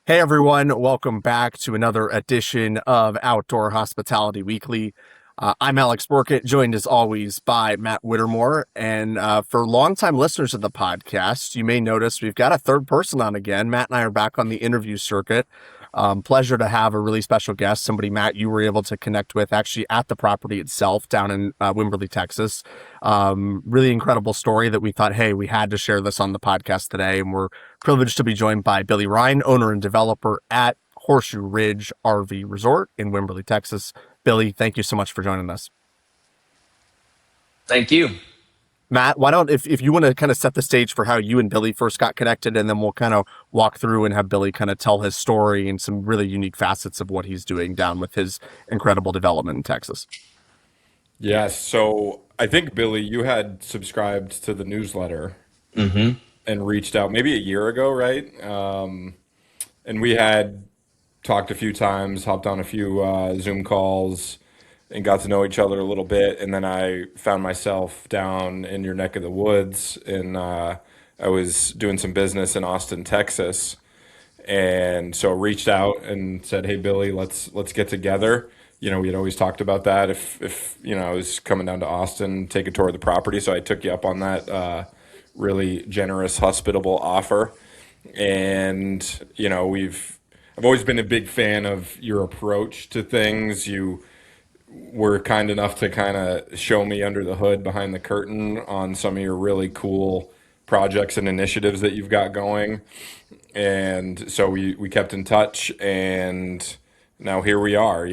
Hey everyone, welcome back to another edition of Outdoor Hospitality Weekly. I'm Alex Burkett, joined as always by Matt Whittemore. And for longtime listeners of the podcast, you may notice we've got a third person on again. Matt and I are back on the interview circuit. Pleasure to have a really special guest, somebody, Matt, you were able to connect with actually at the property itself down in Wimberley, Texas. Really incredible story that we thought, hey, we had to share this on the podcast today. And we're privileged to be joined by Billy Rhyne, owner and developer at Horseshoe Ridge RV Resort in Wimberley, Texas. Billy, thank you so much for joining us. Thank you. Matt, why don't, if you want to kind of set the stage for how you and Billy first got connected, and then we'll kind of walk through and have Billy kind of tell his story and some really unique facets of what he's doing down with his incredible development in Texas. Yes. So I think, Billy, you had subscribed to the newsletter hmm and reached out maybe a year ago, right? And we had talked a few times, hopped on a few Zoom calls, and got to know each other a little bit. And then I found myself down in your neck of the woods, and I was doing some business in Austin, Texas, and so reached out and said, "Hey, Billy, let's get together." We had always talked about that. If I was coming down to Austin, take a tour of the property, so I took you up on that really generous, hospitable offer. And I've always been a big fan of your approach to things. You were kind enough to kind of show me under the hood, behind the curtain, on some of your really cool projects and initiatives that you've got going. And so we kept in touch, and now here we are.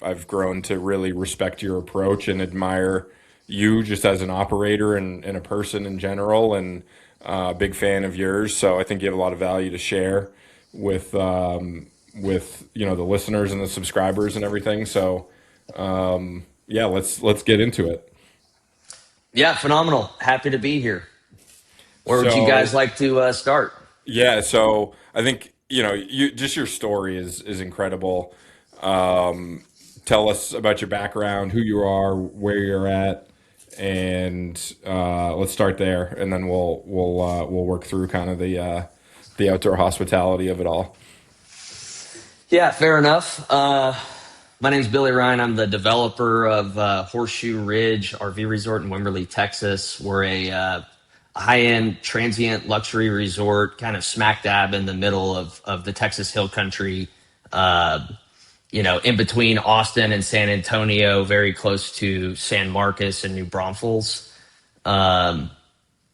I've grown to really respect your approach and admire you just as an operator and a person in general, and big fan of yours. So I think you have a lot of value to share with the listeners and the subscribers and everything. So yeah, let's get into it. Yeah, phenomenal. Happy to be here. Where would you guys So like to start? yeah, so I think you just your story is incredible. Tell us about your background, who you are, where you're at, and let's start there, and then we'll work through kind of the outdoor hospitality of it all. Yeah, fair enough. My name's Billy Rhyne. I'm the developer of Horseshoe Ridge RV Resort in Wimberley, Texas. We're a high-end transient luxury resort, kind of smack dab in the middle of the Texas Hill Country. Uh, in between Austin and San Antonio, very close to San Marcos and New Braunfels. Um,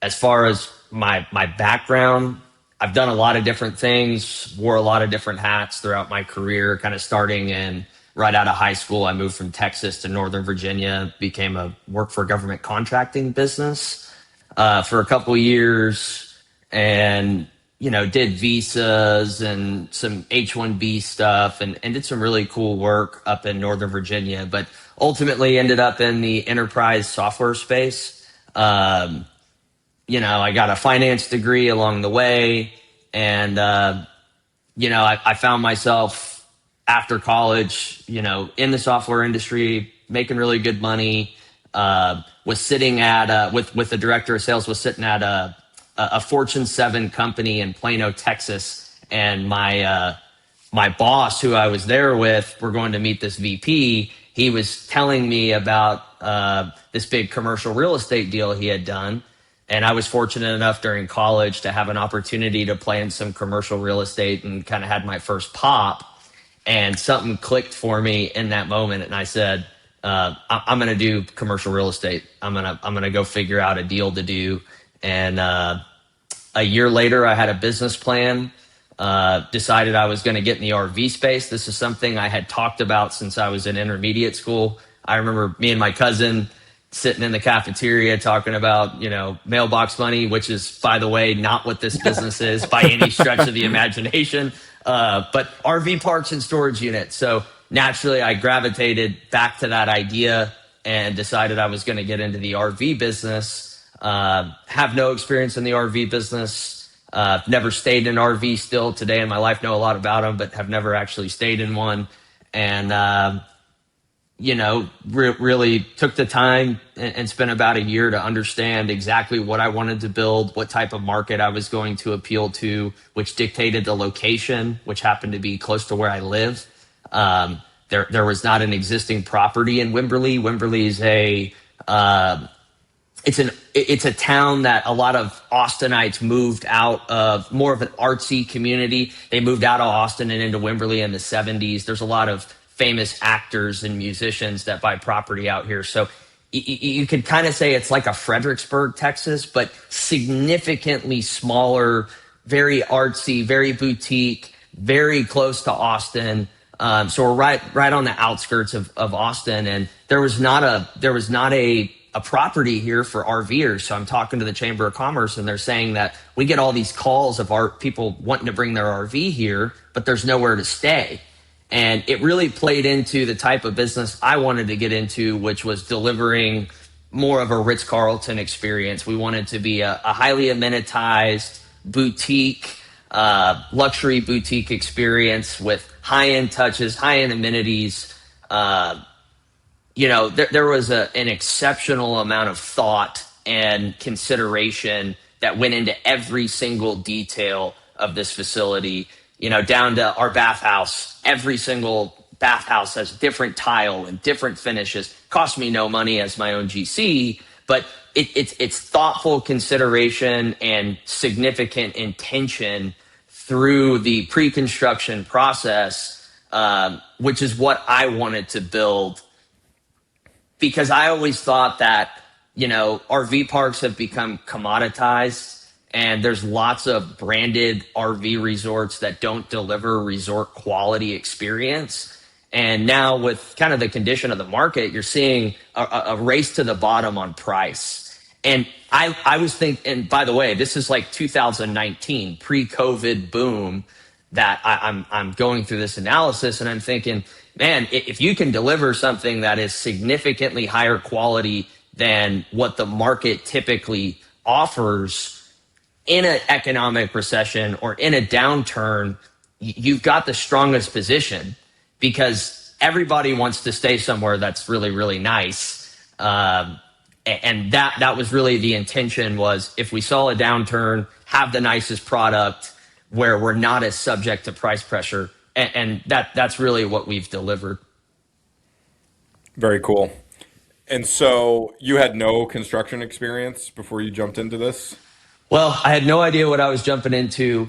as far as my background, I've done a lot of different things, wore a lot of different hats throughout my career, kind of starting in right out of high school. I moved from Texas to Northern Virginia, became a work for a government contracting business for a couple years, and did visas and some H-1B stuff, and did some really cool work up in Northern Virginia, but ultimately ended up in the enterprise software space. I got a finance degree along the way, and I found myself after college, in the software industry, making really good money. Was sitting at with the director of sales, was sitting at a Fortune 7 company in Plano, Texas, and my boss, who I was there with, we're going to meet this VP. He was telling me about this big commercial real estate deal he had done. And I was fortunate enough during college to have an opportunity to play in some commercial real estate, and kind of had my first pop. And something clicked for me in that moment. And I said, I'm going to do commercial real estate. I'm going to go figure out a deal to do. And a year later, I had a business plan, decided I was going to get in the RV space. This is something I had talked about since I was in intermediate school. I remember me and my cousin sitting in the cafeteria talking about, mailbox money, which is, by the way, not what this business is by any stretch of the imagination, but RV parks and storage units. So naturally, I gravitated back to that idea and decided I was going to get into the RV business. Have no experience in the RV business. Never stayed in an RV still today in my life. Know a lot about them, but have never actually stayed in one. And really took the time and spent about a year to understand exactly what I wanted to build, what type of market I was going to appeal to, which dictated the location, which happened to be close to where I live. There was not an existing property in Wimberley. Wimberley is it's a town that a lot of Austinites moved out of, more of an artsy community. They moved out of Austin and into Wimberley in the 70s. There's a lot of famous actors and musicians that buy property out here. So you could kind of say it's like a Fredericksburg, Texas, but significantly smaller, very artsy, very boutique, very close to Austin. So we're right on the outskirts of Austin, and there was not a property here for RVers. So I'm talking to the Chamber of Commerce, and they're saying that we get all these calls of our people wanting to bring their RV here, but there's nowhere to stay. And it really played into the type of business I wanted to get into, which was delivering more of a Ritz-Carlton experience. We wanted to be a highly amenitized boutique, luxury boutique experience with high-end touches, high-end amenities. There was an exceptional amount of thought and consideration that went into every single detail of this facility, down to our bathhouse. Every single bathhouse has different tile and different finishes. Cost me no money as my own GC, but it's thoughtful consideration and significant intention through the pre-construction process, which is what I wanted to build. Because I always thought that, RV parks have become commoditized, and there's lots of branded RV resorts that don't deliver resort quality experience. And now with kind of the condition of the market, you're seeing a race to the bottom on price. And I was thinking, and by the way, this is like 2019, pre-COVID boom, that I'm going through this analysis, and I'm thinking, man, if you can deliver something that is significantly higher quality than what the market typically offers in an economic recession or in a downturn, you've got the strongest position, because everybody wants to stay somewhere that's really, really nice. And that was really the intention, was if we saw a downturn, have the nicest product where we're not as subject to price pressure. And that's really what we've delivered. Very cool. And so you had no construction experience before you jumped into this? Well, I had no idea what I was jumping into.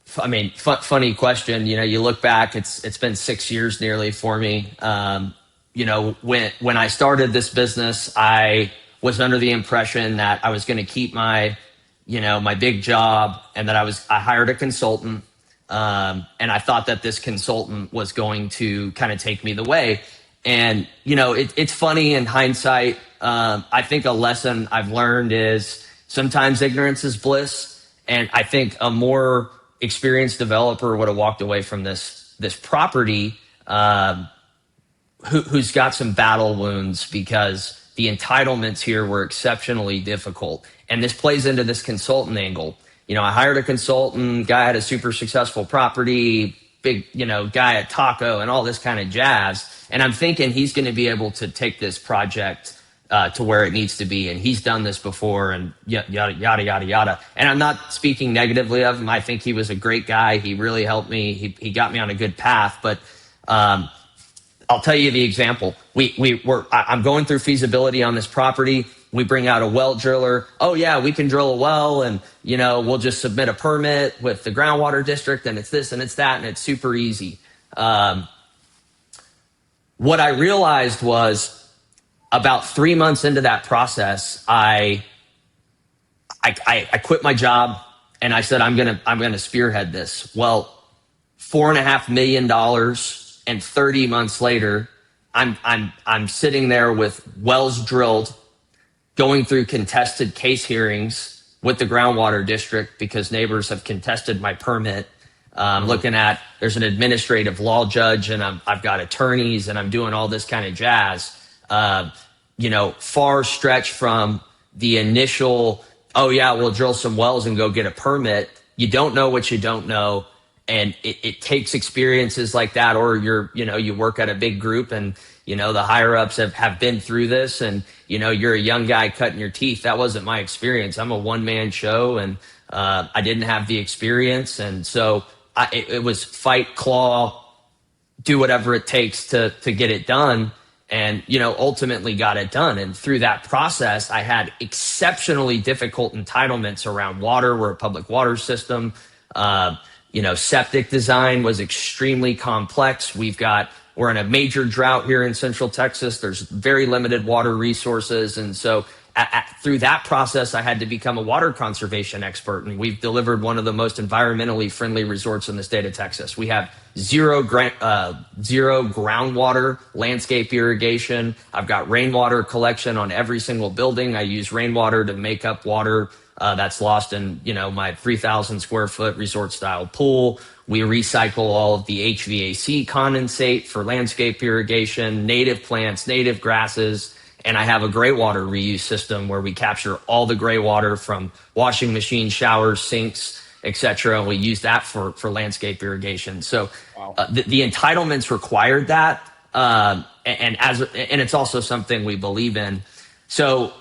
Funny question. You look back, it's been 6 years nearly for me. When I started this business, I was under the impression that I was going to keep my big job, and that I hired a consultant. And I thought that this consultant was going to kind of take me the way. And, it's funny in hindsight. I think a lesson I've learned is sometimes ignorance is bliss. And I think a more experienced developer would have walked away from this property, who's got some battle wounds, because the entitlements here were exceptionally difficult. And this plays into this consultant angle. I hired a consultant, guy had a super successful property, big, guy at Taco and all this kind of jazz. And I'm thinking he's going to be able to take this project to where it needs to be. And he's done this before, and yada, yada, yada, yada. And I'm not speaking negatively of him. I think he was a great guy. He really helped me. He got me on a good path. But I'll tell you the example. I'm going through feasibility on this property. We bring out a well driller. Oh yeah, we can drill a well, and we'll just submit a permit with the groundwater district, and it's this and it's that, and it's super easy. What I realized was, about 3 months into that process, I quit my job, and I said, I'm gonna spearhead this. Well, $4.5 million, and 30 months later, I'm sitting there with wells drilled, going through contested case hearings with the groundwater district because neighbors have contested my permit. Looking at, there's an administrative law judge, and I've got attorneys, and I'm doing all this kind of jazz. Far stretch from the initial, oh yeah, we'll drill some wells and go get a permit. You don't know what you don't know. And it takes experiences like that, or you work at a big group and, the higher ups have been through this, and, you're a young guy cutting your teeth. That wasn't my experience. I'm a one-man show, and I didn't have the experience. And so it was fight, claw, do whatever it takes to get it done, and ultimately got it done. And through that process, I had exceptionally difficult entitlements around water. We're a public water system. Septic design was extremely complex. We're in a major drought here in Central Texas. There's very limited water resources, and so through that process, I had to become a water conservation expert, and we've delivered one of the most environmentally friendly resorts in the state of Texas. We have zero groundwater landscape irrigation. I've got rainwater collection on every single building. I use rainwater to make up water that's lost in, my 3,000 square foot resort style pool. We recycle all of the HVAC condensate for landscape irrigation, native plants, native grasses. And I have a gray water reuse system where we capture all the gray water from washing machines, showers, sinks, etc. And we use that for landscape irrigation. So Wow. the entitlements required that. And it's also something we believe in. So,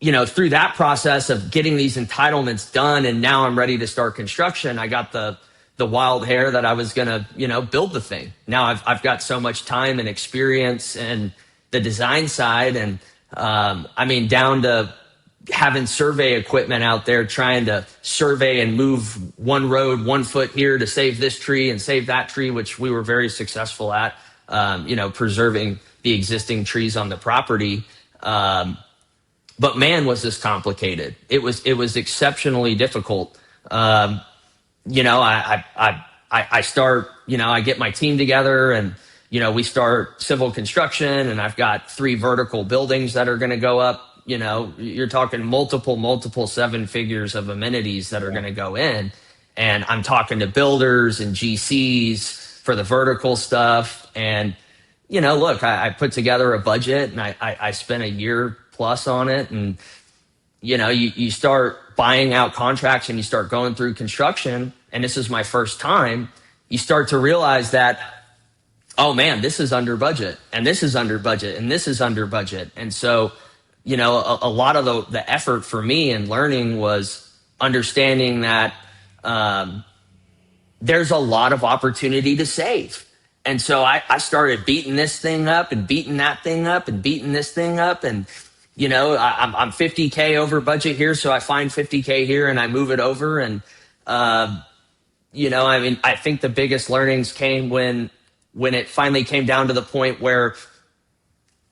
through that process of getting these entitlements done, and now I'm ready to start construction, I got the wild hair that I was going to, build the thing. Now I've got so much time and experience and the design side, and down to having survey equipment out there trying to survey and move one road 1 foot here to save this tree and save that tree, which we were very successful at, preserving the existing trees on the property. But man, was this complicated. It was exceptionally difficult. I start, I get my team together, and we start civil construction, and I've got 3 vertical buildings that are going to go up. You're talking multiple 7 figures of amenities that are going to go in. And I'm talking to builders and GCs for the vertical stuff. And, look, I put together a budget, and I spent a year plus on it. And, you start buying out contracts and you start going through construction. And this is my first time. You start to realize that, oh man, this is under budget, and this is under budget, and this is under budget. And so, a lot of the effort for me in learning was understanding that there's a lot of opportunity to save. And so I started beating this thing up and beating that thing up and beating this thing up. And, I'm 50K over budget here, so I find 50K here and I move it over. And, I think the biggest learnings came when it finally came down to the point where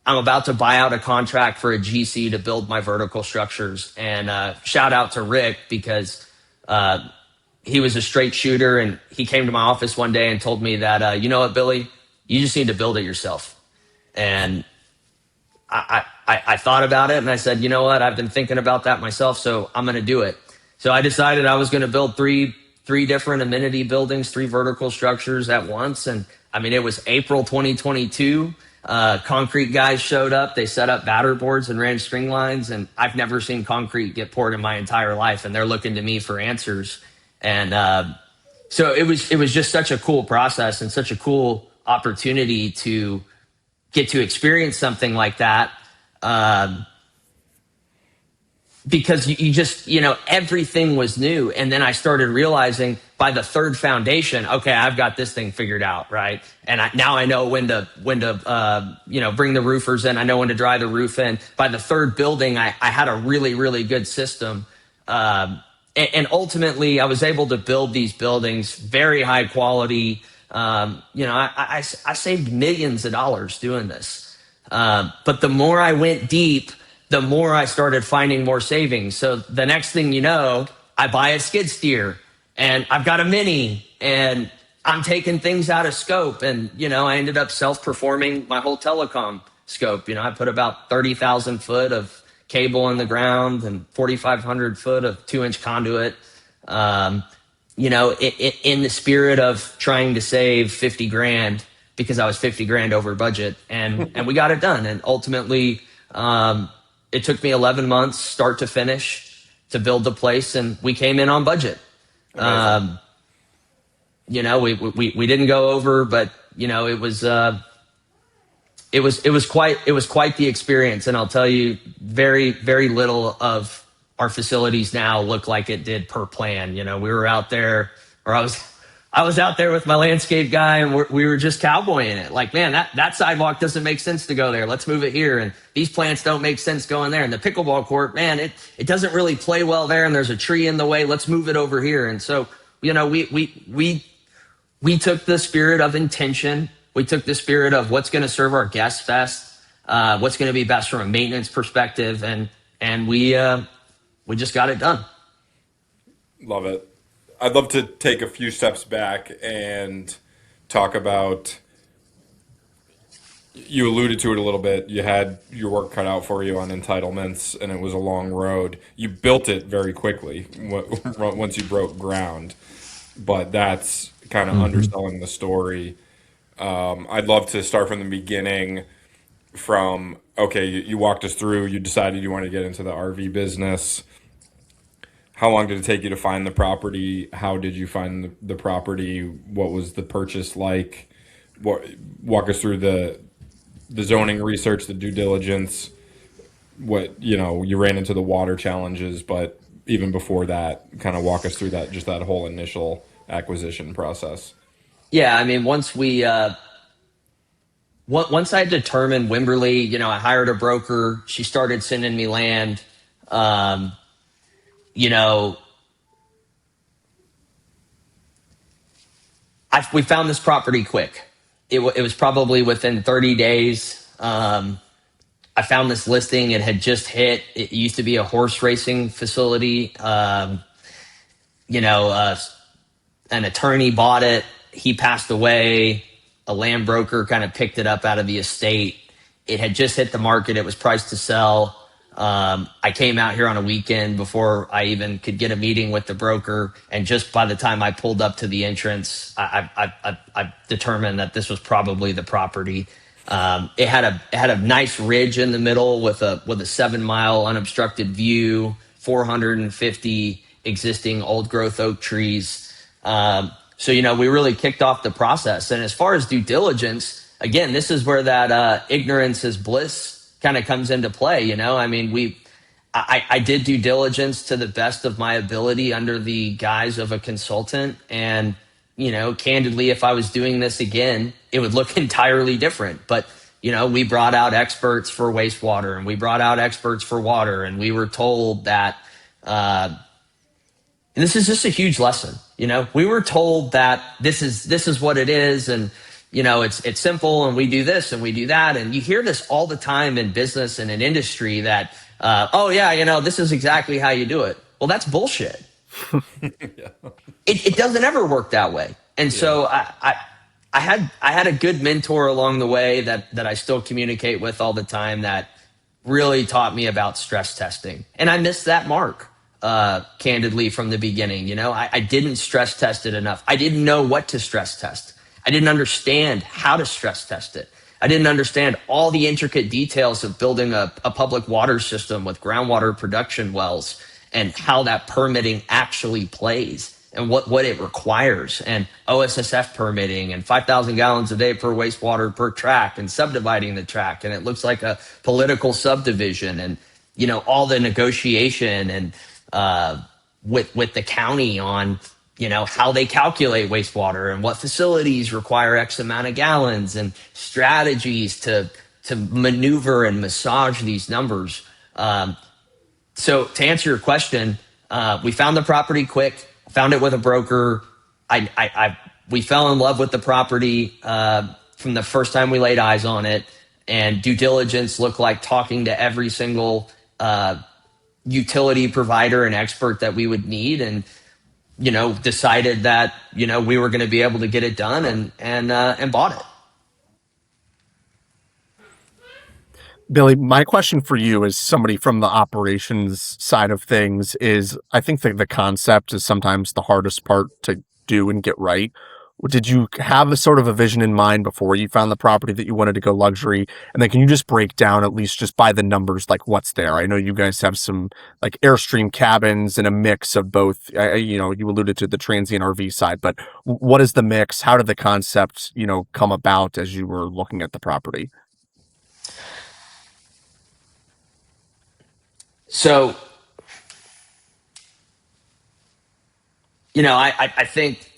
I'm about to buy out a contract for a GC to build my vertical structures. And shout out to Rick, because he was a straight shooter, and he came to my office one day and told me that, you know what, Billy, you just need to build it yourself. And I thought about it, and I said, you know what, I've been thinking about that myself, so I'm going to do it. So I decided I was going to build three different amenity buildings, 3 vertical structures at once. And it was April 2022. Concrete guys showed up. They set up batter boards and ran string lines, and I've never seen concrete get poured in my entire life. And they're looking to me for answers. And so it was just such a cool process and such a cool opportunity to get to experience something like that. Because you just, everything was new. And then I started realizing by the 3rd foundation, okay, I've got this thing figured out, right? And now I know when to bring the roofers in. I know when to dry the roof in. By the 3rd building, I had a really, really good system. And ultimately, I was able to build these buildings, very high quality. I saved millions of dollars doing this. But the more I went deep, the more I started finding more savings. So the next thing you know, I buy a skid steer, and I've got a mini, and I'm taking things out of scope. And, I ended up self-performing my whole telecom scope. I put about 30,000 foot of cable in the ground and 4,500 foot of 2-inch conduit. In the spirit of trying to save 50 grand, because I was 50 grand over budget, and we got it done. And ultimately, it took me 11 months, start to finish, to build the place, and we came in on budget. We didn't go over, but it was quite the experience. And I'll tell you, very, very little of our facilities now look like it did per plan. We were out there, or I was out there with my landscape guy, and we were just cowboying it. Like, man, that sidewalk doesn't make sense to go there. Let's move it here. And these plants don't make sense going there. And the pickleball court, man, it doesn't really play well there. And there's a tree in the way. Let's move it over here. And so, we took the spirit of intention. We took the spirit of what's going to serve our guests best, what's going to be best from a maintenance perspective, and we just got it done. Love it. I'd love to take a few steps back and talk about, you alluded to it a little bit. You had your work cut out for you on entitlements, and it was a long road. You built it very quickly once you broke ground, but that's kind of underselling the story. I'd love to start from the beginning. From, okay, you walked us through, you decided you wanted to get into the RV business. How long did it take you to find the property? How did you find the property? What was the purchase like? Walk us through the zoning research, the due diligence. You ran into the water challenges, but even before that, kind of walk us through that whole initial acquisition process. Yeah, I mean, once I determined Wimberley, I hired a broker. She started sending me land. Um, you know, we found this property quick. It was probably within 30 days. I found this listing. It had just hit. It used to be a horse racing facility. You know, uh, an attorney bought it. He passed away. A land broker kind of picked it up out of the estate. It had just hit the market. It was priced to sell. I came out here on a weekend before I even could get a meeting with the broker, and just by the time I pulled up to the entrance, I determined that this was probably the property. It had a nice ridge in the middle with a 7 mile unobstructed view, 450 existing old growth oak trees. So we really kicked off the process. And as far as due diligence, again, this is where that ignorance is bliss kind of comes into play. I mean, I did due diligence to the best of my ability under the guise of a consultant. And, candidly, if I was doing this again, it would look entirely different. But, we brought out experts for wastewater, and we brought out experts for water. And we were told that, and this is just a huge lesson. We were told that this is what it is. And, it's simple, and we do this and we do that. And you hear this all the time in business and in industry that, oh yeah, this is exactly how you do it. Well, that's bullshit. Yeah. It doesn't ever work that way. And so I had a good mentor along the way that I still communicate with all the time that really taught me about stress testing. And I missed that mark, candidly, from the beginning. I didn't stress test it enough. I didn't know what to stress test. I didn't understand how to stress test it. I didn't understand all the intricate details of building a public water system with groundwater production wells, and how that permitting actually plays, and what it requires, and OSSF permitting, and 5,000 gallons a day per wastewater per tract, and subdividing the tract. And it looks like a political subdivision, and, all the negotiation and with the county on, how they calculate wastewater, and what facilities require X amount of gallons, and strategies to maneuver and massage these numbers. So to answer your question, we found the property quick, found it with a broker. We fell in love with the property from the first time we laid eyes on it, and due diligence looked like talking to every single utility provider and expert that we would need, and decided that we were going to be able to get it done, and bought it. Billy, my question for you as somebody from the operations side of things is, I think that the concept is sometimes the hardest part to do and get right. Did you have a sort of a vision in mind before you found the property that you wanted to go luxury? And then can you just break down, at least just by the numbers, like what's there? I know you guys have some like Airstream cabins and a mix of both. You alluded to the transient RV side, but what is the mix? How did the concept, come about as you were looking at the property? So, I think,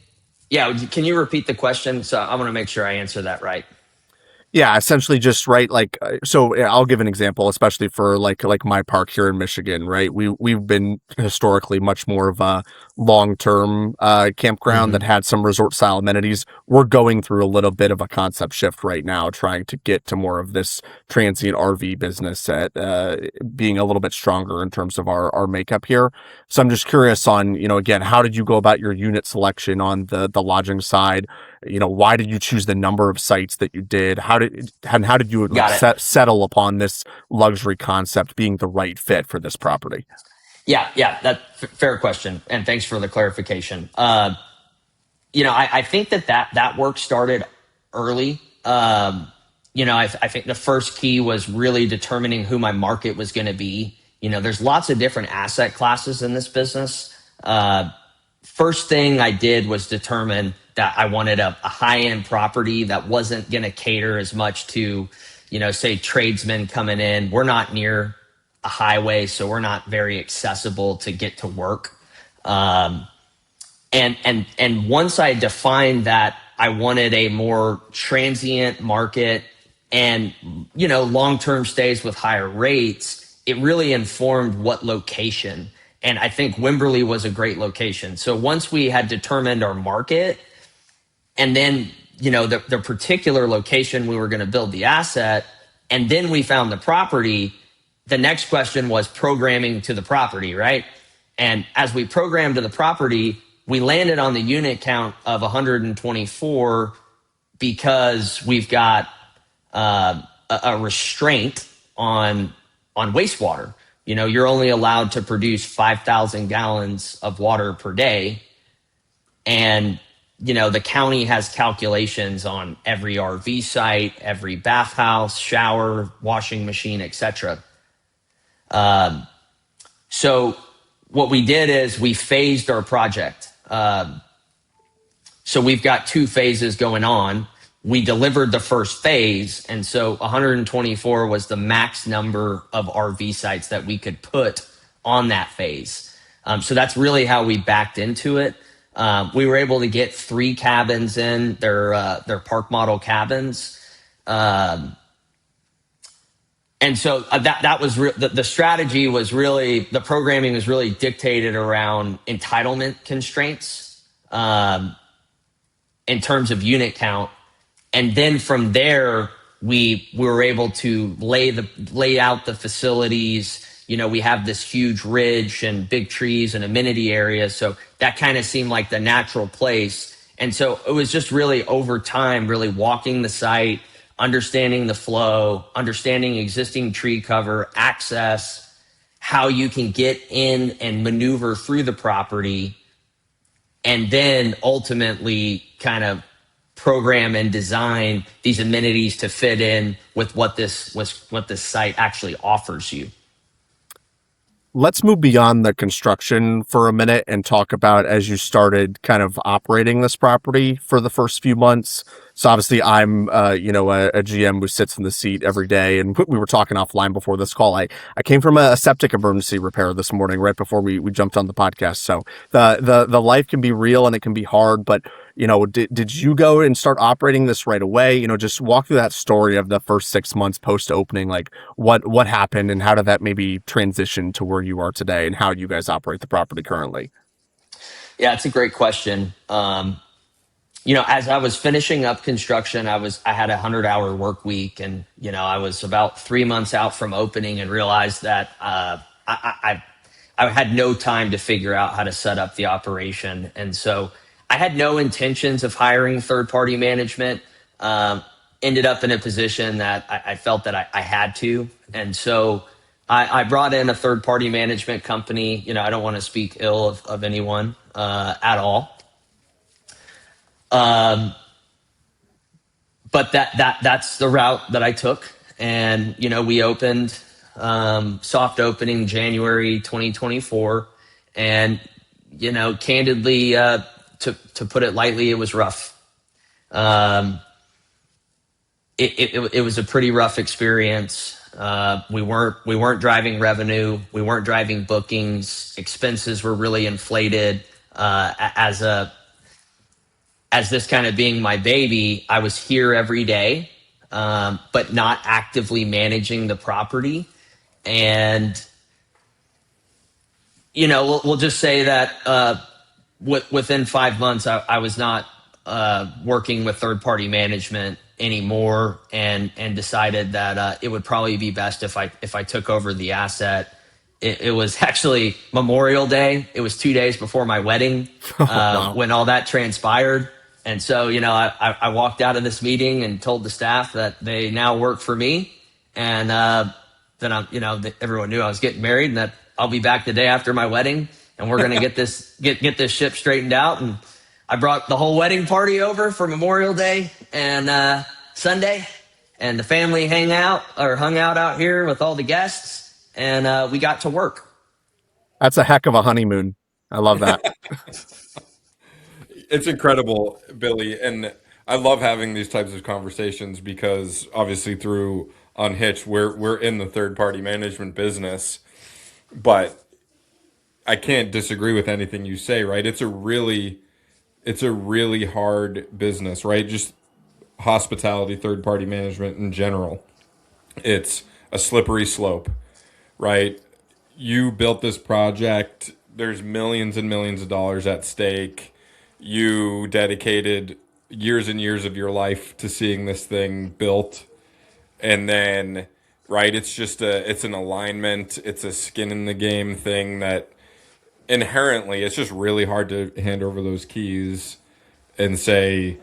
yeah, can you repeat the question? So I want to make sure I answer that right. Yeah, essentially just right. Like, so yeah, I'll give an example, especially for like my park here in Michigan, right? We've been historically much more of a long-term campground that Hmm. had some resort style amenities. We're going through a little bit of a concept shift right now, trying to get to more of this transient RV business at being a little bit stronger in terms of our makeup here. So I'm just curious on, again, how did you go about your unit selection on the lodging side? Why did you choose the number of sites that you did? How did you like Got it. settle upon this luxury concept being the right fit for this property? Yeah, yeah, fair question, and thanks for the clarification. I think that work started early. I think the first key was really determining who my market was going to be. There's lots of different asset classes in this business. First thing I did was determine that I wanted a high end property that wasn't going to cater as much to, say tradesmen coming in. We're not near a highway, so we're not very accessible to get to work. And once I defined that I wanted a more transient market and long-term stays with higher rates, it really informed what location. And I think Wimberley was a great location. So once we had determined our market and then the particular location we were going to build the asset, and then we found the property, the next question was programming to the property, right? And as we programmed to the property, we landed on the unit count of 124 because we've got a restraint on wastewater. You're only allowed to produce 5,000 gallons of water per day, and the county has calculations on every RV site, every bathhouse, shower, washing machine, etc. So what we did is we phased our project. So we've got two phases going on. We delivered the first phase, and so 124 was the max number of RV sites that we could put on that phase. So that's really how we backed into it. We were able to get 3 cabins in. They're park model cabins. And so that was the strategy was really, the programming was really dictated around entitlement constraints in terms of unit count. And then from there, we were able to lay out the facilities. We have this huge ridge and big trees and amenity areas. So that kind of seemed like the natural place. And so it was just really over time, really walking the site, understanding the flow, understanding existing tree cover, access, how you can get in and maneuver through the property, and then ultimately kind of program and design these amenities to fit in with what this site actually offers you. Let's move beyond the construction for a minute and talk about as you started kind of operating this property for the first few months. So obviously I'm, a GM who sits in the seat every day, and we were talking offline before this call. I came from a septic emergency repair this morning, right before we jumped on the podcast. So the life can be real and it can be hard, but did you go and start operating this right away? Just walk through that story of the first 6 months post opening, like what happened and how did that maybe transition to where you are today and how you guys operate the property currently? Yeah, it's a great question. As I was finishing up construction, I had a 100-hour work week, and I was about 3 months out from opening and realized that I had no time to figure out how to set up the operation, and so I had no intentions of hiring third-party management. Ended up in a position that I felt that I had to, and so I brought in a third-party management company. I don't want to speak ill of anyone at all. But that's the route that I took. And, we opened, soft opening January 2024. And, candidly, to put it lightly, it was rough. Um, it was a pretty rough experience. We weren't driving revenue. We weren't driving bookings. Expenses were really inflated. As this kind of being my baby, I was here every day, but not actively managing the property. And, we'll just say that within 5 months, I was not working with third party management anymore, and decided that it would probably be best if I took over the asset. It was actually Memorial Day. It was 2 days before my wedding Oh, wow. when all that transpired. And so, I walked out of this meeting and told the staff that they now work for me. And then everyone knew I was getting married, and that I'll be back the day after my wedding, and we're gonna get this ship straightened out. And I brought the whole wedding party over for Memorial Day and Sunday, and the family hung out here with all the guests, and we got to work. That's a heck of a honeymoon. I love that. It's incredible, Billy, and I love having these types of conversations because obviously through Unhitched, we're in the third party management business, but I can't disagree with anything you say, right? It's a really hard business, right? Just hospitality, third party management in general. It's a slippery slope, right? You built this project, there's millions and millions of dollars at stake. You dedicated years and years of your life to seeing this thing built. And then, right, it's an alignment, it's a skin in the game thing that inherently it's just really hard to hand over those keys and say,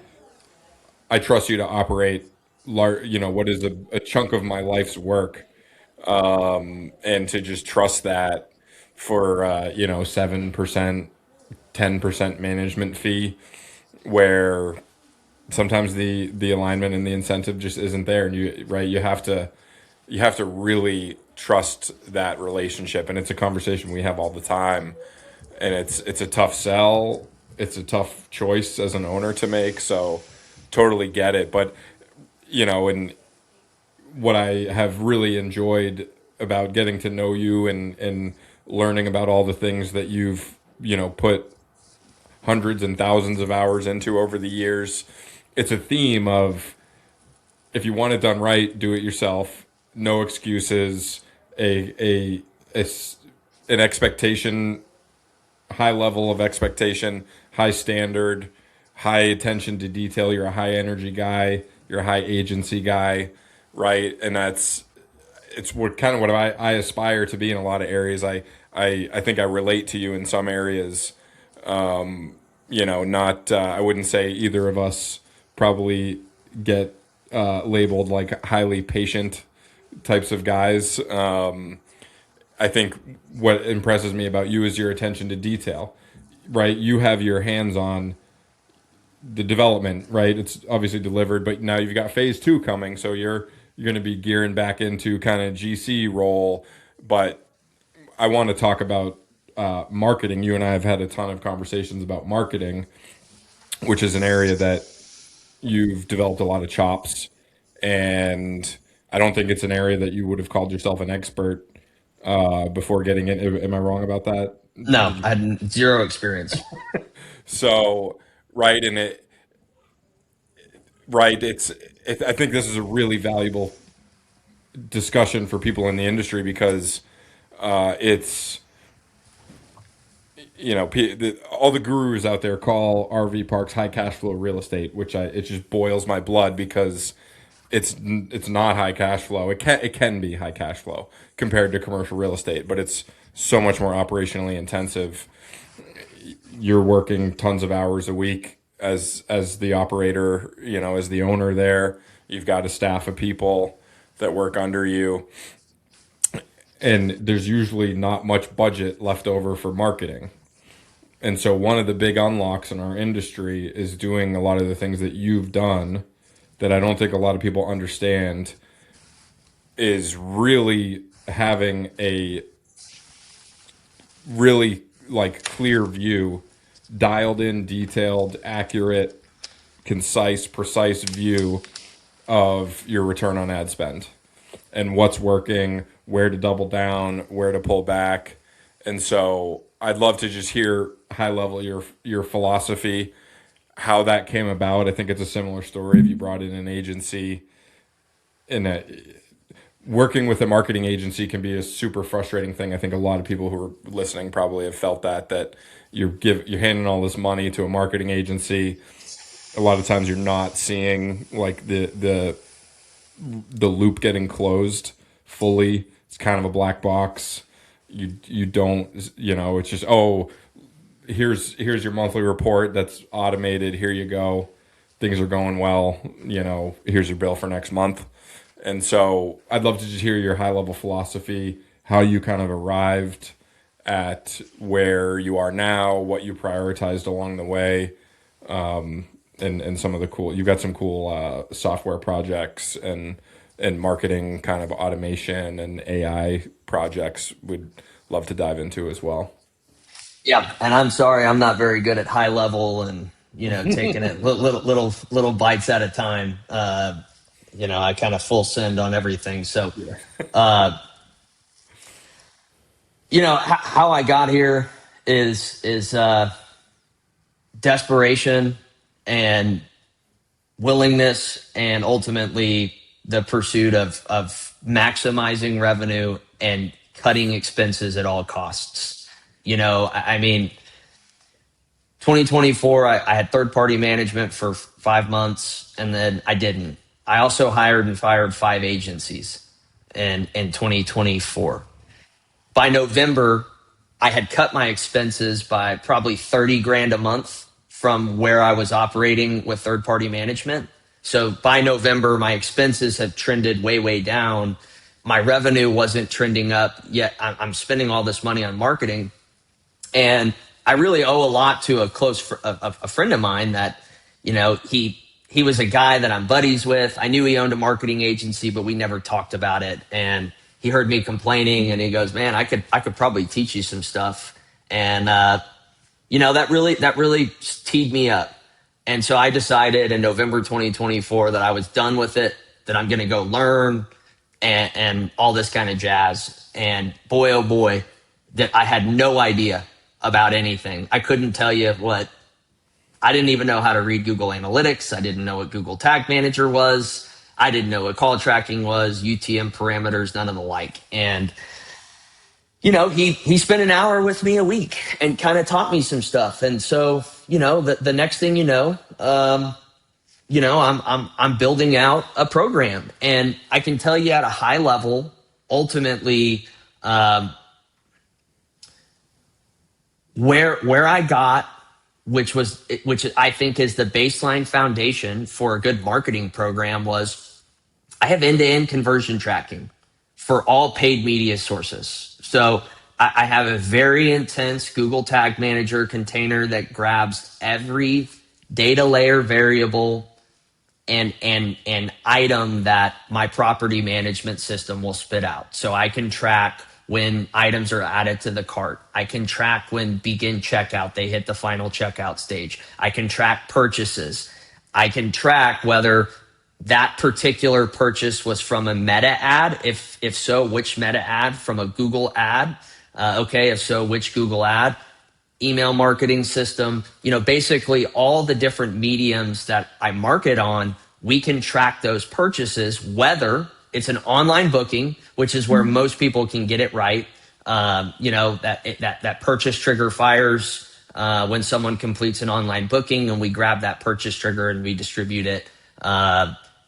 I trust you to operate, what is a chunk of my life's work, and to just trust that for 7%, 10% management fee, where sometimes the alignment and the incentive just isn't there, and you have to really trust that relationship, and it's a conversation we have all the time, and it's a tough sell, it's a tough choice as an owner to make, so totally get it. But and what I have really enjoyed about getting to know you and learning about all the things that you've put hundreds and thousands of hours into over the years, it's a theme of, if you want it done right, do it yourself. No excuses. A an expectation, high level of expectation, high standard, high attention to detail. You're a high energy guy. You're a high agency guy, right? And it's what I aspire to be in a lot of areas. I think I relate to you in some areas. Not I wouldn't say either of us probably get labeled like highly patient types of guys. I think what impresses me about you is your attention to detail, right? You have your hands on the development, right? It's obviously delivered, but now you've got phase two coming, so you're going to be gearing back into kind of GC role. But I want to talk about marketing. You and I have had a ton of conversations about marketing, which is an area that you've developed a lot of chops, and I don't think it's an area that you would have called yourself an expert before getting in. Am I wrong about that? No, I had zero experience. So, right, and right, I think this is a really valuable discussion for people in the industry because it's all the gurus out there call RV parks high cash flow real estate, which it just boils my blood because it's not high cash flow. It can be high cash flow compared to commercial real estate, but it's so much more operationally intensive. You're working tons of hours a week as the operator, as the owner there. You've got a staff of people that work under you, and there's usually not much budget left over for marketing. And so one of the big unlocks in our industry is doing a lot of the things that you've done that I don't think a lot of people understand, is really having a really like clear view, dialed in, detailed, accurate, concise, precise view of your return on ad spend and what's working, where to double down, where to pull back. And so I'd love to just hear high level your philosophy, how that came about. I think it's a similar story if you brought in an agency. In a Working with a marketing agency can be a super frustrating thing. I think a lot of people who are listening probably have felt that you're handing all this money to a marketing agency. A lot of times you're not seeing like the loop getting closed fully. It's kind of a black box. You don't, it's just, oh, here's your monthly report that's automated. Here you go. Things are going well. Here's your bill for next month. And so I'd love to just hear your high level philosophy, how you kind of arrived at where you are now, what you prioritized along the way, and some of the cool, you've got some cool software projects and marketing kind of automation and AI projects we'd love to dive into as well. Yeah, and I'm sorry, I'm not very good at high level and taking it little bites at a time. I kind of full send on everything. So, Yeah. how I got here is desperation and willingness, and ultimately the pursuit of maximizing revenue and cutting expenses at all costs. I mean, 2024, I had third party management for 5 months, and then I didn't. I also hired and fired 5 agencies in 2024. By November, I had cut my expenses by probably 30 grand a month from where I was operating with third party management. So by November, my expenses had trended way down. My revenue wasn't trending up yet. I'm spending all this money on marketing. And I really owe a lot to a friend of mine that, he was a guy that I'm buddies with. I knew he owned a marketing agency, but we never talked about it. And he heard me complaining, and he goes, "Man, I could probably teach you some stuff." And that really teed me up. And so I decided in November 2024 that I was done with it, that I'm going to go learn and all this kind of jazz. And boy, oh boy, that I had no idea about anything. I couldn't tell you I didn't even know how to read Google Analytics. I didn't know what Google Tag Manager was. I didn't know what call tracking was, UTM parameters, none of the like. And, he spent an hour with me a week and kind of taught me some stuff. And so, the next thing I'm building out a program. And I can tell you at a high level, ultimately, where I got, which I think is the baseline foundation for a good marketing program, was I have end-to-end conversion tracking for all paid media sources. So I have a very intense Google Tag Manager container that grabs every data layer variable and item that my property management system will spit out. So I can track when items are added to the cart. I can track when begin checkout, they hit the final checkout stage. I can track purchases. I can track whether that particular purchase was from a meta ad. If so, which meta ad? From a Google ad. If so, which Google ad? Email marketing system. Basically all the different mediums that I market on, we can track those purchases, whether it's an online booking, which is where most people can get it right. That purchase trigger fires when someone completes an online booking, and we grab that purchase trigger and we distribute it.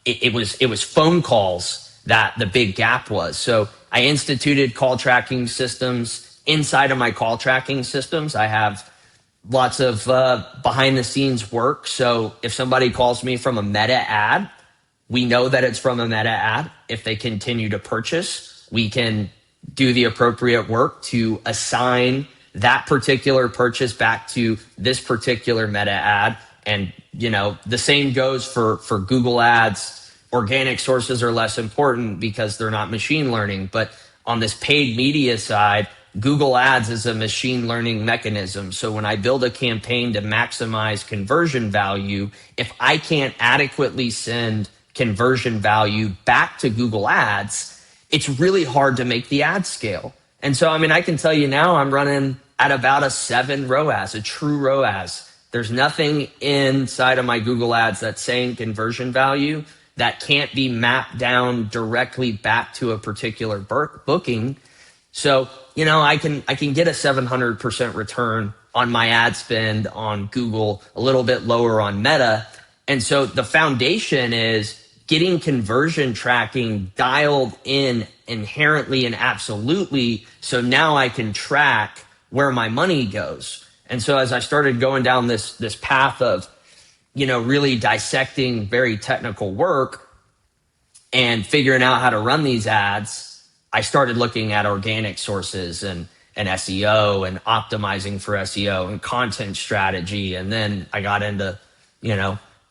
It was phone calls that the big gap was. So I instituted call tracking systems. Inside of my call tracking systems, I have lots of behind the scenes work. So if somebody calls me from a meta ad, we know that it's from a meta ad. If they continue to purchase, we can do the appropriate work to assign that particular purchase back to this particular meta ad. And, the same goes for Google ads. Organic sources are less important because they're not machine learning. But on this paid media side, Google ads is a machine learning mechanism. So when I build a campaign to maximize conversion value, if I can't adequately send conversion value back to Google ads, it's really hard to make the ad scale. And so, I can tell you now I'm running at about a 7 ROAS, a true ROAS. There's nothing inside of my Google ads that's saying conversion value that can't be mapped down directly back to a particular booking. So, I can get a 700% return on my ad spend on Google, a little bit lower on Meta. And so the foundation is getting conversion tracking dialed in inherently and absolutely. So now I can track where my money goes. And so as I started going down this path of, really dissecting very technical work and figuring out how to run these ads, I started looking at organic sources and SEO and optimizing for SEO and content strategy. And then I got into,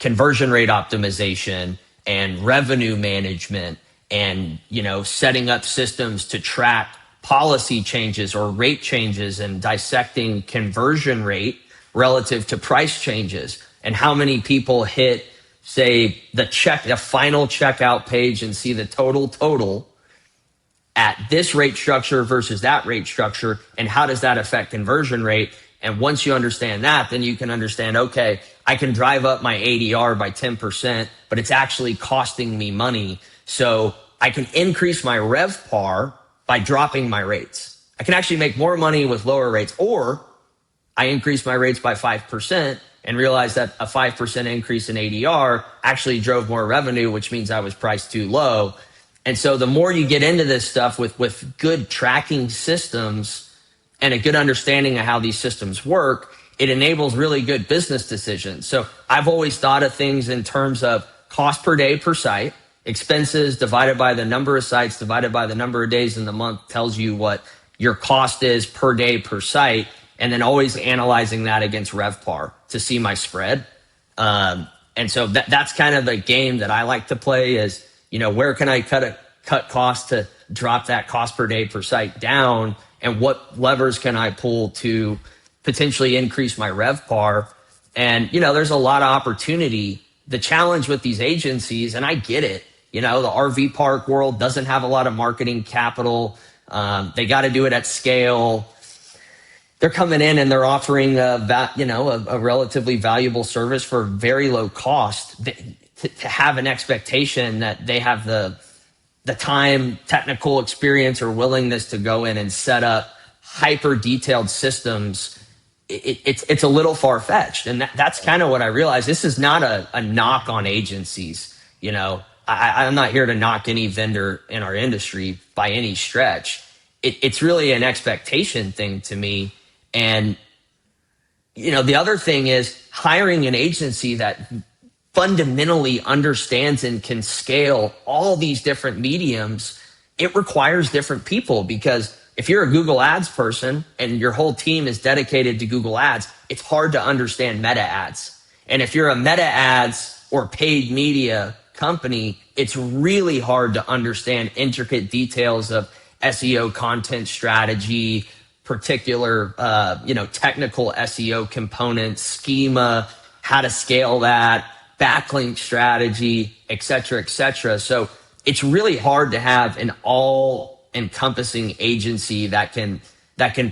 conversion rate optimization and revenue management and, setting up systems to track policy changes or rate changes and dissecting conversion rate relative to price changes and how many people hit, say, the final checkout page and see the total at this rate structure versus that rate structure, and how does that affect conversion rate? And once you understand that, then you can understand, okay, I can drive up my ADR by 10%, but it's actually costing me money. So I can increase my RevPAR by dropping my rates. I can actually make more money with lower rates, or I increase my rates by 5% and realize that a 5% increase in ADR actually drove more revenue, which means I was priced too low. And so the more you get into this stuff with good tracking systems and a good understanding of how these systems work, it enables really good business decisions. So I've always thought of things in terms of cost per day per site, expenses divided by the number of sites divided by the number of days in the month tells you what your cost is per day per site, and then always analyzing that against RevPAR to see my spread. And so that's kind of the game that I like to play is, where can I cut costs to drop that cost per day per site down, and what levers can I pull to potentially increase my RevPAR? And, there's a lot of opportunity. The challenge with these agencies, and I get it, the RV park world doesn't have a lot of marketing capital. They got to do it at scale. They're coming in and they're offering a relatively valuable service for very low cost. To have an expectation that they have the time, technical experience, or willingness to go in and set up hyper detailed systems, it's a little far fetched. And that's kind of what I realized. This is not a knock on agencies. I'm not here to knock any vendor in our industry by any stretch. It's really an expectation thing to me. And, the other thing is hiring an agency that fundamentally understands and can scale all these different mediums. It requires different people, because if you're a Google ads person and your whole team is dedicated to Google ads, it's hard to understand meta ads. And if you're a meta ads or paid media company, it's really hard to understand intricate details of SEO content strategy, particular, technical SEO components, schema, how to scale that, backlink strategy, et cetera, et cetera. So it's really hard to have an all-encompassing agency that can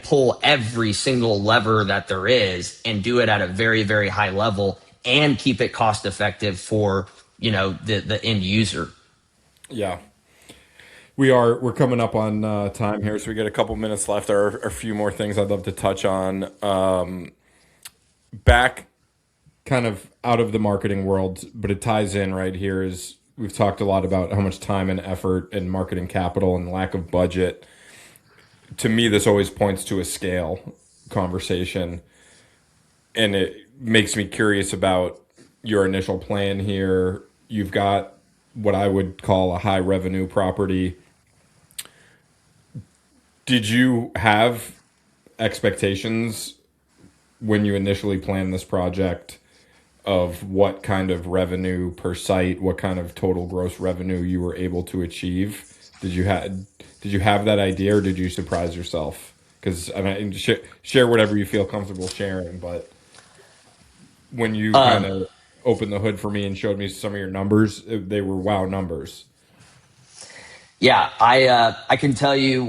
pull every single lever that there is and do it at a very, very high level and keep it cost effective for, the end user. Yeah. We're coming up on time here, so we got a couple minutes left. There are a few more things I'd love to touch on. Back kind of out of the marketing world, but it ties in right here, is we've talked a lot about how much time and effort and marketing capital and lack of budget. To me, this always points to a scale conversation, and it makes me curious about your initial plan here. You've got what I would call a high revenue property. Did you have expectations when you initially planned this project of what kind of revenue per site, what kind of total gross revenue you were able to achieve? Did you have that idea, or did you surprise yourself? Because I mean, share whatever you feel comfortable sharing, but when you kind Um, of opened the hood for me and showed me some of your numbers, they were wow numbers. yeah, I can tell you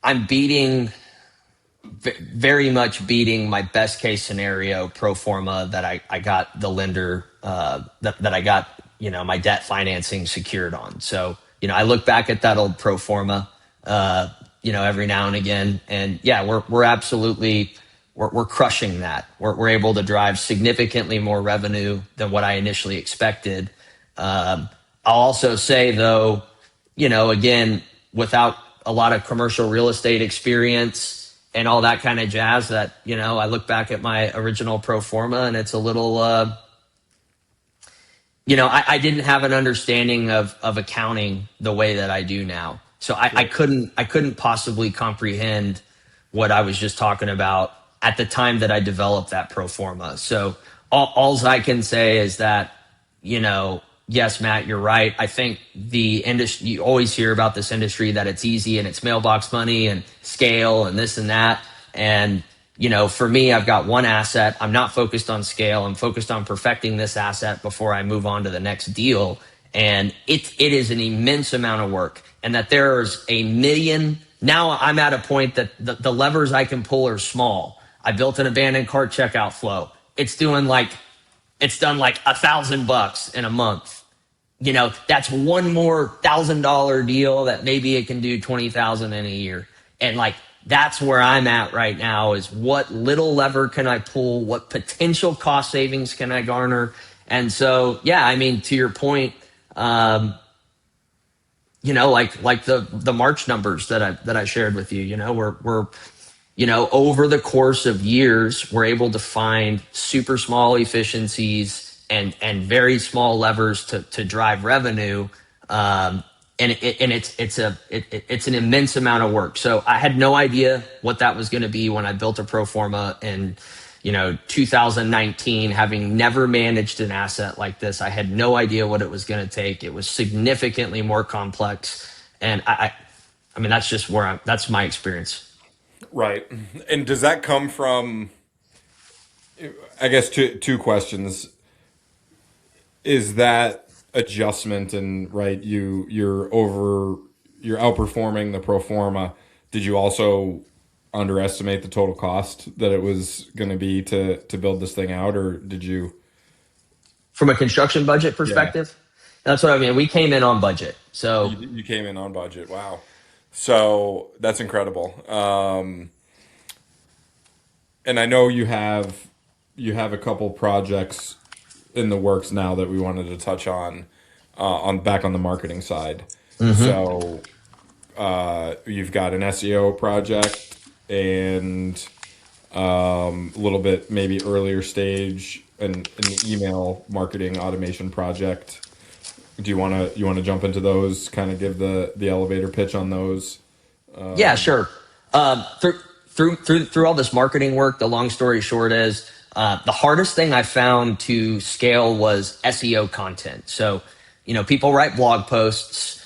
I'm beating very much beating my best case scenario pro forma that I got the lender that I got my debt financing secured on. So I look back at that old pro forma every now and again, and yeah, we're absolutely we're crushing that. We're able to drive significantly more revenue than what I initially expected. I'll also say though, again, without a lot of commercial real estate experience and all that kind of jazz, that, I look back at my original pro forma and it's a little, I didn't have an understanding of accounting the way that I do now. So I couldn't possibly comprehend what I was just talking about at the time that I developed that pro forma. So alls I can say is that, yes, Matt, you're right. I think the industry, you always hear about this industry that it's easy and it's mailbox money and scale and this and that. And, for me, I've got one asset. I'm not focused on scale. I'm focused on perfecting this asset before I move on to the next deal. And it is an immense amount of work, and that there's a million. Now I'm at a point that the levers I can pull are small. I built an abandoned cart checkout flow. It's done like $1,000 in a month. That's one more $1,000 deal that maybe it can do 20,000 in a year. And like, that's where I'm at right now, is what little lever can I pull? What potential cost savings can I garner? And so, yeah, I mean, to your point, like the March numbers that I shared with you, we're over the course of years, we're able to find super small efficiencies and very small levers to drive revenue. It's an immense amount of work. So I had no idea what that was going to be when I built a pro forma in 2019. Having never managed an asset like this, I had no idea what it was going to take. It was significantly more complex, and I mean, that's my experience. Right. And does that come from, I guess, two questions. Is that adjustment, and right, you're outperforming the pro forma. Did you also underestimate the total cost that it was going to be to build this thing out, or did you? From a construction budget Yeah. perspective, that's what I mean. We came in on budget. So You came in on budget. Wow. So that's incredible. And I know you have a couple projects in the works now that we wanted to touch on back on the marketing side. So you've got an SEO project and a little bit maybe earlier stage an email marketing automation project. Do you want to jump into those? Kind of give the elevator pitch on those. yeah, sure. Through all this marketing work, the long story short is the hardest thing I found to scale was SEO content. So, people write blog posts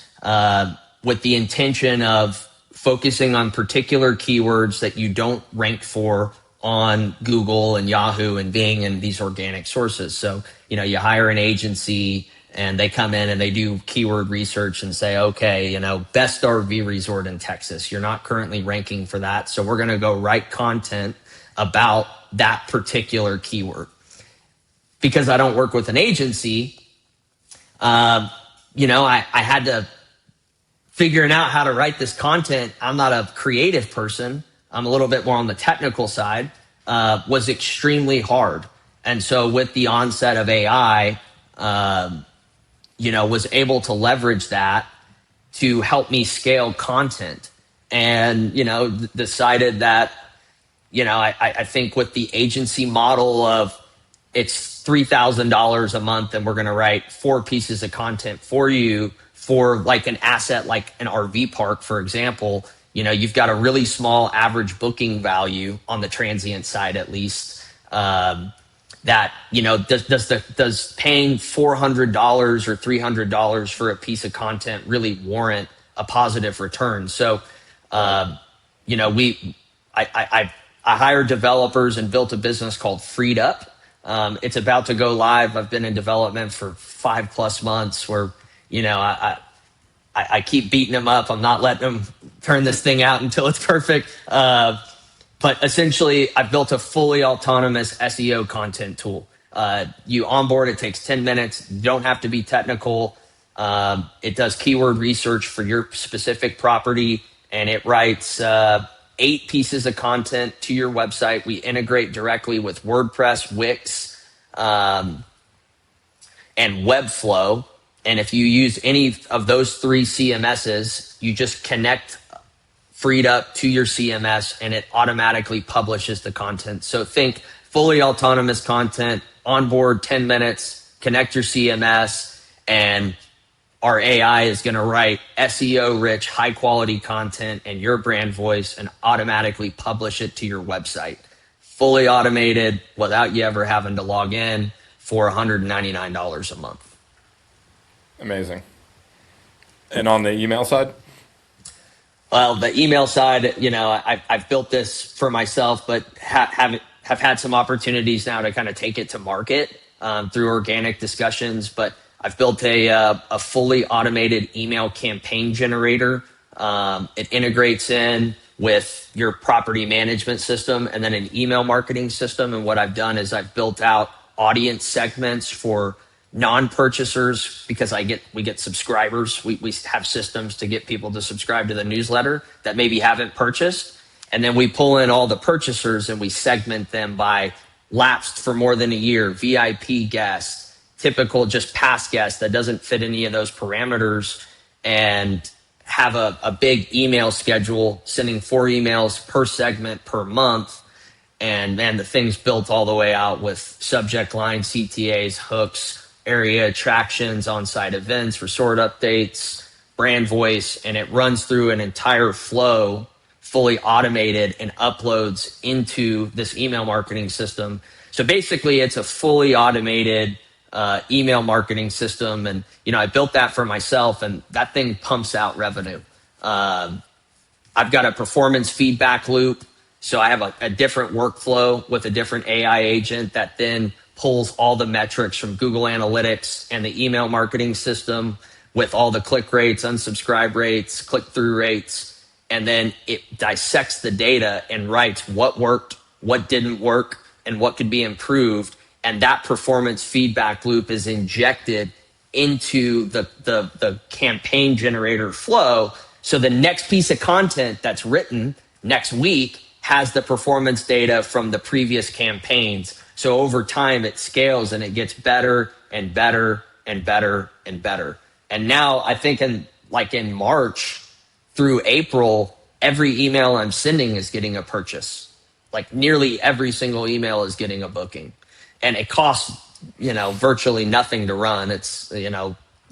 with the intention of focusing on particular keywords that you don't rank for on Google and Yahoo and Bing and these organic sources. So, you hire an agency and they come in and they do keyword research and say, okay, best RV resort in Texas. You're not currently ranking for that. So we're going to go write content about that particular keyword. Because I don't work with an agency, I had to figuring out how to write this content. I'm not a creative person. I'm a little bit more on the technical side, was extremely hard. And so with the onset of AI, was able to leverage that to help me scale content, and, decided that, I think with the agency model of it's $3,000 a month and we're going to write 4 pieces of content for you for like an asset, like an RV park, for example, you've got a really small average booking value on the transient side, at least. That does paying $400 or $300 for a piece of content really warrant a positive return? So, I hired developers and built a business called Freed Up. It's about to go live. I've been in development for 5+ months. Where I keep beating them up. I'm not letting them turn this thing out until it's perfect. But essentially, I've built a fully autonomous SEO content tool. You onboard, it takes 10 minutes. You don't have to be technical. It does keyword research for your specific property, and it writes 8 pieces of content to your website. We integrate directly with WordPress, Wix, and Webflow. And if you use any of those 3 CMSs, you just connect Freed Up to your CMS, and it automatically publishes the content. So think fully autonomous content, onboard 10 minutes, connect your CMS, and our AI is going to write SEO rich, high quality content and your brand voice and automatically publish it to your website. Fully automated without you ever having to log in for $199 a month. Amazing. And on the email side? Well, the email side, I've built this for myself, but have had some opportunities now to kind of take it to market through organic discussions. But I've built a fully automated email campaign generator. It integrates in with your property management system and then an email marketing system. And what I've done is I've built out audience segments for non-purchasers, because we get subscribers. We have systems to get people to subscribe to the newsletter that maybe haven't purchased. And then we pull in all the purchasers and we segment them by lapsed for more than a year, VIP guests, typical just past guests that doesn't fit any of those parameters, and have a big email schedule, sending 4 emails per segment per month. And man, the thing's built all the way out with subject line, CTAs, hooks, area attractions, on-site events, resort updates, brand voice, and it runs through an entire flow, fully automated, and uploads into this email marketing system. So basically, it's a fully automated email marketing system. And, I built that for myself, and that thing pumps out revenue. I've got a performance feedback loop. So I have a different workflow with a different AI agent that then pulls all the metrics from Google Analytics and the email marketing system with all the click rates, unsubscribe rates, click-through rates, and then it dissects the data and writes what worked, what didn't work, and what could be improved. And that performance feedback loop is injected into the campaign generator flow. So the next piece of content that's written next week has the performance data from the previous campaigns. So over time, it scales and it gets better and better and better and better. And now I think in March through April, every email I'm sending is getting a purchase. Like nearly every single email is getting a booking. And it costs, virtually nothing to run. It's,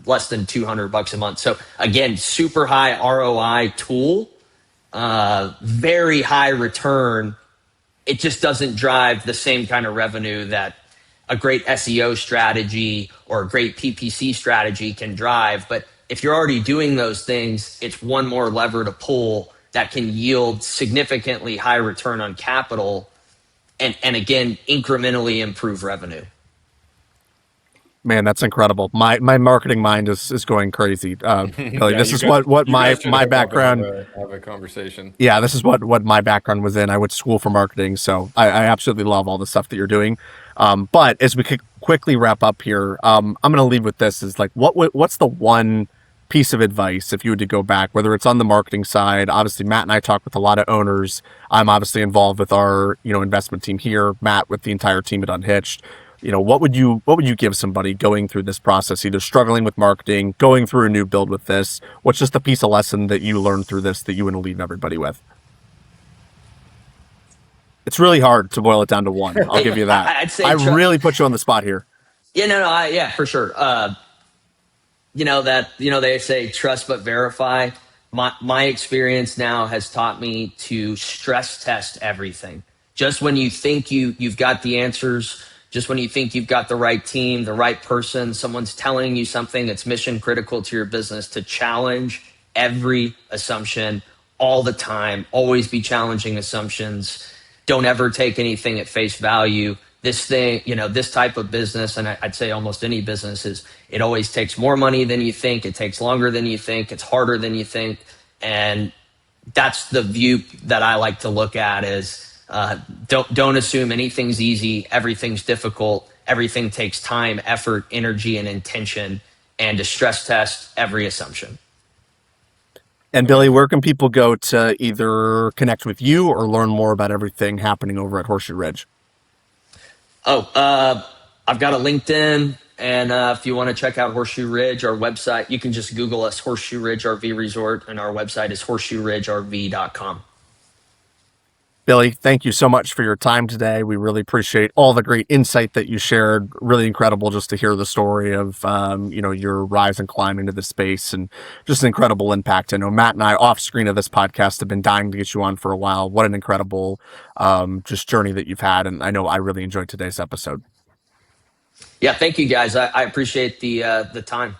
less than $200 a month. So again, super high ROI tool, very high return. It just doesn't drive the same kind of revenue that a great SEO strategy or a great PPC strategy can drive. But if you're already doing those things, it's one more lever to pull that can yield significantly high return on capital and again, incrementally improve revenue. Man, that's incredible. My marketing mind is going crazy. Billy, this is what my background. Have a conversation. Yeah, this is what my background was in. I went to school for marketing, so I absolutely love all the stuff that you're doing. But as we could quickly wrap up here, I'm going to leave with this: is like what's the one piece of advice if you were to go back, whether it's on the marketing side? Obviously, Matt and I talk with a lot of owners. I'm obviously involved with our investment team here. Matt with the entire team at Unhitched. What would you give somebody going through this process, either struggling with marketing, going through a new build with this? What's just a piece of lesson that you learned through this that you want to leave everybody with? It's really hard to boil it down to one. I'll give you that. I'd say I really put you on the spot here. Yeah, yeah, for sure. They say trust but verify. my experience now has taught me to stress test everything. Just when you think you've got the answers, just when you think you've got the right team, the right person, someone's telling you something that's mission critical to your business, to challenge every assumption all the time. Always be challenging assumptions. Don't ever take anything at face value. This thing, this type of business, and I'd say almost any business, is it always takes more money than you think. It takes longer than you think. It's harder than you think. And that's the view that I like to look at is don't assume anything's easy. Everything's difficult. Everything takes time, effort, energy, and intention, and to stress test every assumption. And Billy, where can people go to either connect with you or learn more about everything happening over at Horseshoe Ridge? I've got a LinkedIn, and if you want to check out Horseshoe Ridge, our website, you can just Google us, Horseshoe Ridge RV Resort, and our website is horseshoeridgerv.com. Billy, thank you so much for your time today. We really appreciate all the great insight that you shared. Really incredible just to hear the story of, your rise and climb into the space, and just an incredible impact. I know Matt and I off screen of this podcast have been dying to get you on for a while. What an incredible just journey that you've had. And I know I really enjoyed today's episode. Yeah, thank you guys. I appreciate the time.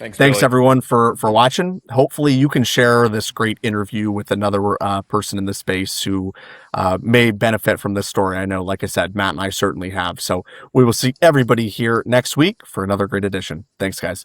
Thanks Billy. everyone for watching. Hopefully you can share this great interview with another person in the space who may benefit from this story. I know, like I said, Matt and I certainly have. So we will see everybody here next week for another great edition. Thanks, guys.